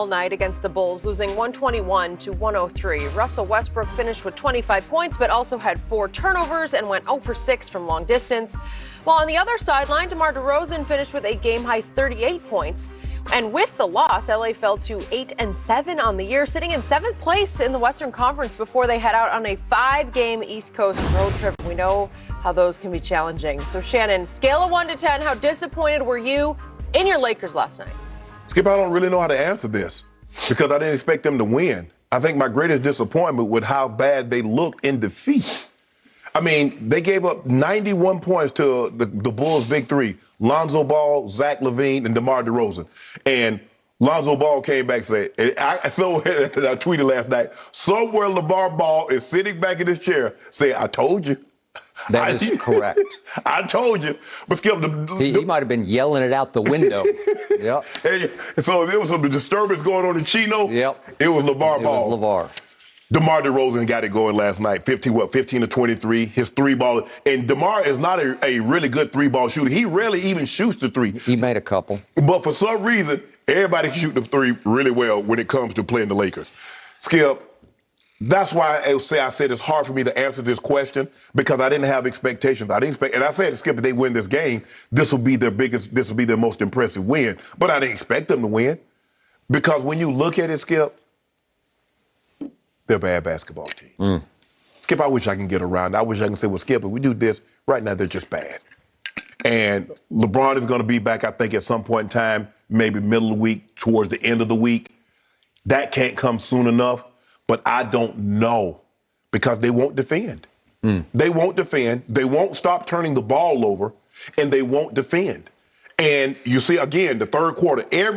All night against the Bulls, losing 121 to 103. Russell Westbrook finished with 25 points, but also had 4 turnovers and went 0 for 6 from long distance. While on the other sideline, DeMar DeRozan finished with a game-high 38 points. And with the loss, LA fell to 8-7 on the year, sitting in 7th place in the Western Conference before they head out on a 5-game East Coast road trip. We know how those can be challenging. So, Shannon, scale of 1 to 10, how disappointed were you in your Lakers last night? Skip, I don't really know how to answer this because I didn't expect them to win. I think my greatest disappointment with how bad they looked in defeat. I mean, they gave up 91 points to the Bulls' big three, Lonzo Ball, Zach LaVine, and DeMar DeRozan. And Lonzo Ball came back and said, I tweeted last night, somewhere LeVar Ball is sitting back in his chair saying, I told you. That is correct. I told you. But Skip, he might have been yelling it out the window. Yep. And so there was some disturbance going on in Chino. Yep. It was LeVar Ball. It was LeVar. DeMar DeRozan got it going last night. 15 to 23. His 3-ball. And DeMar is not a really good 3-ball shooter. He rarely even shoots the 3. He made a couple. But for some reason, everybody can shoot the 3 really well when it comes to playing the Lakers. Skip, that's why I said it's hard for me to answer this question because I didn't have expectations. And I said, Skip, if they win this game, this will be their most impressive win. But I didn't expect them to win because when you look at it, Skip, they're a bad basketball team. Skip, I wish I can get around. I wish I can say, well, Skip, if we do this, right now they're just bad. And LeBron is going to be back, I think, at some point in time, maybe middle of the week, towards the end of the week. That can't come soon enough. But I don't know because they won't defend. They won't defend. They won't stop turning the ball over, and they won't defend. And you see, again, the third quarter, they're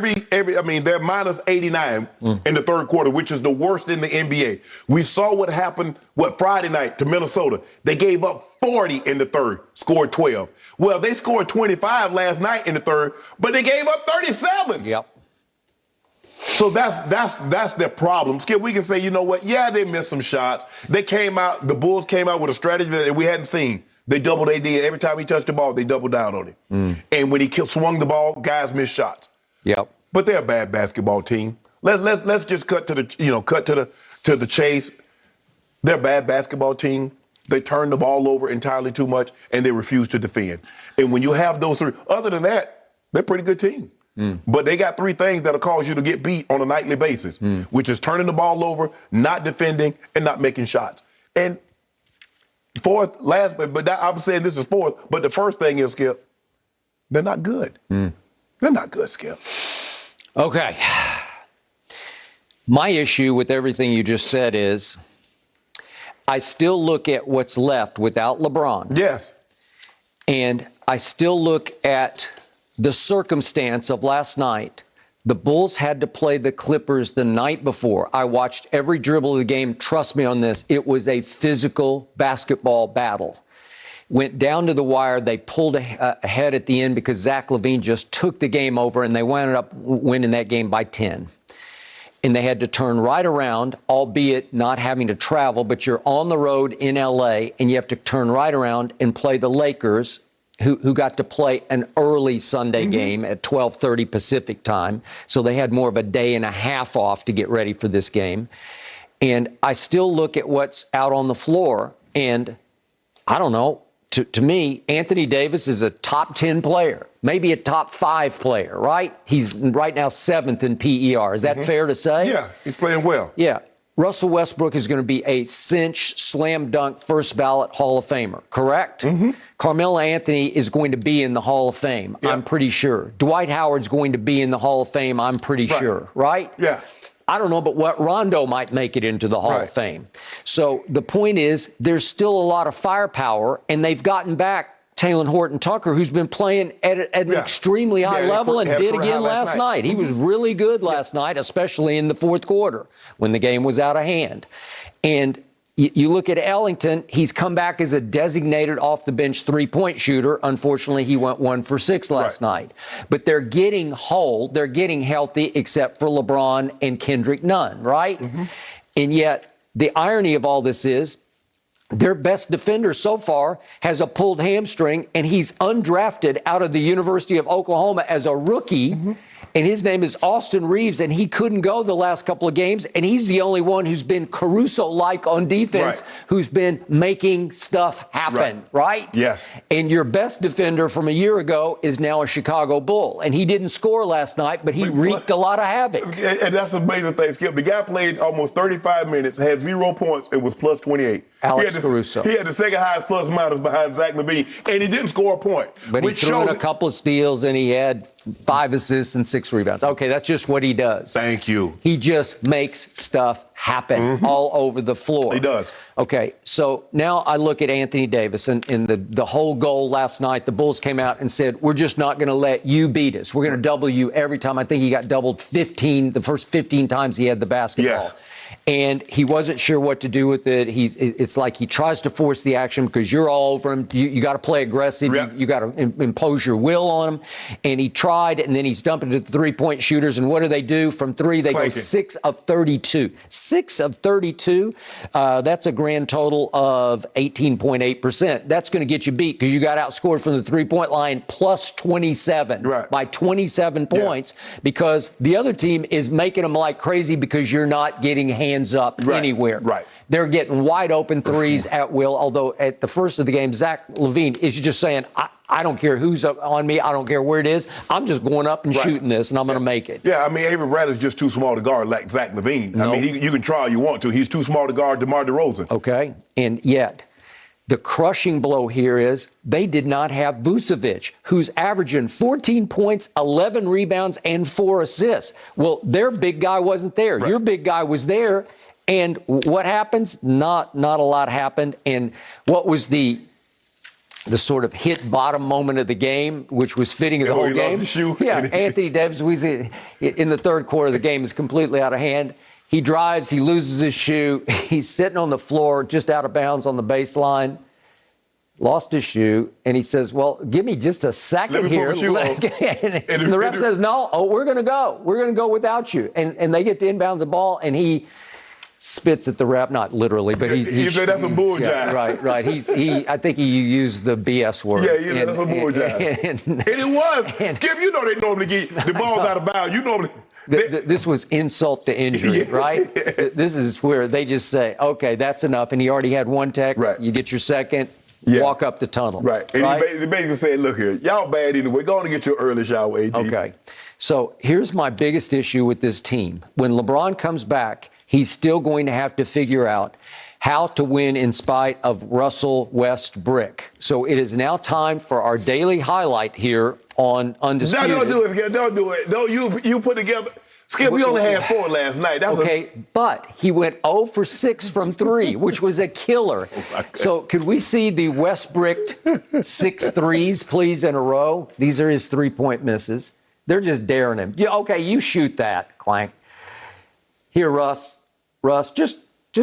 minus 89 in the third quarter, which is the worst in the NBA. We saw what happened, Friday night to Minnesota. They gave up 40 in the third, scored 12. Well, they scored 25 last night in the third, but they gave up 37. Yep. So that's their problem. Skip, we can say, you know what? Yeah, they missed some shots. The Bulls came out with a strategy that we hadn't seen. They doubled AD. Every time he touched the ball, they doubled down on it. And when he swung the ball, guys missed shots. Yep. But they're a bad basketball team. Let's just cut to the chase. They're a bad basketball team. They turn the ball over entirely too much, and they refuse to defend. And when you have those 3, other than that, they're a pretty good team. But they got 3 things that'll cause you to get beat on a nightly basis, which is turning the ball over, not defending, and not making shots. And I'm saying this is fourth, but the first thing is, Skip, they're not good. They're not good, Skip. Okay. My issue with everything you just said is I still look at what's left without LeBron. Yes. And I still look at the circumstance of last night. The Bulls had to play the Clippers the night before. I watched every dribble of the game. Trust me on this. It was a physical basketball battle. Went down to the wire. They pulled ahead at the end because Zach LaVine just took the game over, and they wound up winning that game by 10. And they had to turn right around, albeit not having to travel, but you're on the road in L.A., and you have to turn right around and play the Lakers, who got to play an early Sunday game at 12:30 Pacific time. So they had more of a day and a half off to get ready for this game. And I still look at what's out on the floor. And I don't know, to me, Anthony Davis is a top 10 player, maybe a top 5 player, right? He's right now 7th in PER. Is that fair to say? Yeah, he's playing well. Yeah. Russell Westbrook is going to be a cinch, slam dunk, first ballot Hall of Famer, correct? Carmelo Anthony is going to be in the Hall of Fame, I'm pretty sure. Dwight Howard's going to be in the Hall of Fame, I'm pretty sure, right? Yeah. I don't know, but what Rondo might make it into the Hall of Fame. So the point is, there's still a lot of firepower, and they've gotten back Talen Horton-Tucker, who's been playing at an extremely high level and did again last night. He was really good last night, especially in the fourth quarter when the game was out of hand. And you look at Ellington, he's come back as a designated off-the-bench three-point shooter. Unfortunately, he went 1 for 6 last night. But they're getting whole, they're getting healthy, except for LeBron and Kendrick Nunn, right? And yet, the irony of all this is, their best defender so far has a pulled hamstring, and he's undrafted out of the University of Oklahoma as a rookie. and his name is Austin Reeves, and he couldn't go the last couple of games, and he's the only one who's been Caruso-like on defense, who's been making stuff happen, right? Yes. And your best defender from a year ago is now a Chicago Bull, and he didn't score last night, but he wreaked a lot of havoc. And that's an amazing thing, Skip. The guy played almost 35 minutes, had 0 points, and was plus 28. Alex Caruso. He had the second highest plus minus behind Zach LaVine, and he didn't score a point. But he threw in a couple of steals, and he had 5 assists and 6 rebounds. Okay, that's just what he does. Thank you. He just makes stuff happen all over the floor. He does. Okay, so now I look at Anthony Davis and the whole goal last night. The Bulls came out and said, we're just not going to let you beat us. We're going to double you every time. I think he got doubled the first 15 times he had the basketball. Yes. And he wasn't sure what to do with it. It's like he tries to force the action because you're all over him. You got to play aggressive. Yep. You got to impose your will on him. And he tried, and then he's dumping it to the three-point shooters. And what do? From three, they go 6 of 32. 6 of 32. That's a grand total of 18.8%. That's going to get you beat because you got outscored from the three-point line plus 27 by 27 points because the other team is making them like crazy because you're not getting hands up anywhere. Right. They're getting wide open threes at will, although at the first of the game, Zach LaVine is just saying, I don't care who's on me. I don't care where it is. I'm just going up and shooting this, and I'm going to make it. Yeah, I mean, Avery Bradley's just too small to guard like Zach LaVine. Nope. I mean, you can try all you want to. He's too small to guard DeMar DeRozan. Okay, and yet the crushing blow here is they did not have Vucevic, who's averaging 14 points, 11 rebounds, and 4 assists. Well, their big guy wasn't there. Your big guy was there. And what happens? Not a lot happened. And what was the sort of hit bottom moment of the game, which was fitting of the whole game? Lost the shoe. Yeah, Anthony Davis was in the third quarter. The game is completely out of hand. He drives, he loses his shoe. He's sitting on the floor, just out of bounds on the baseline. Lost his shoe, and he says, well, give me just a second here. And the ref says, no, we're going to go. We're going to go without you. And they get to inbounds the ball, and he spits at the rep, not literally, but he said that's a bull jive. Right. I think he used the BS word. Yeah, that's a bull jive. And it was. Skip, you know they normally get the ball's out of bounds. You normally. This was insult to injury, right? This is where they just say, okay, that's enough. And he already had one tech. Right. You get your second. Walk up the tunnel. Right. And he basically said, look here, y'all bad anyway. Go on and get your early shower, AD. Okay. So here's my biggest issue with this team. When LeBron comes back, he's still going to have to figure out how to win in spite of Russell Westbrook. So it is now time for our daily highlight here on Undisputed. No, don't do it, Skip. Don't do it. Don't you put together. Skip, we only had 4 last night. But he went 0 for 6 from 3, which was a killer. So could we see the Westbrook 6 threes, please, in a row? These are his 3-point misses. They're just daring him. Yeah, okay, you shoot that, clank. Here, Russ, just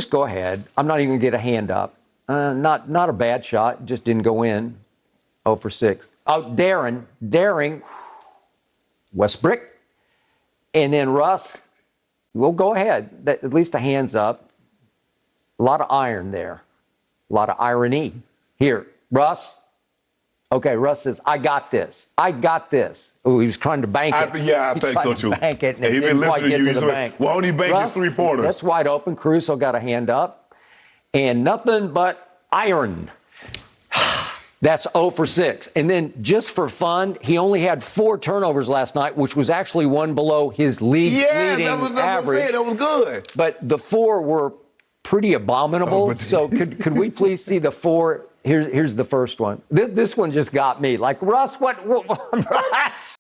go ahead. I'm not even going to get a hand up. Not a bad shot, just didn't go in. 0 for 6. Oh, daring Westbrook. And then Russ, well, go ahead. At least a hands up. A lot of iron there. A lot of irony. Here, Russ. Okay, Russ says, I got this. Oh, he was trying to bank it. I think so, too. Bank it, and it he's didn't been quite listening get to to the bank. Well, only bank his 3-pointer. That's wide open. Caruso got a hand up. And nothing but iron. That's 0 for 6. And then just for fun, he only had 4 turnovers last night, which was actually one below his leading average. That was good. But the 4 were pretty abominable. So could we please see the 4? Here's the first one. This one just got me. Like, Russ, what?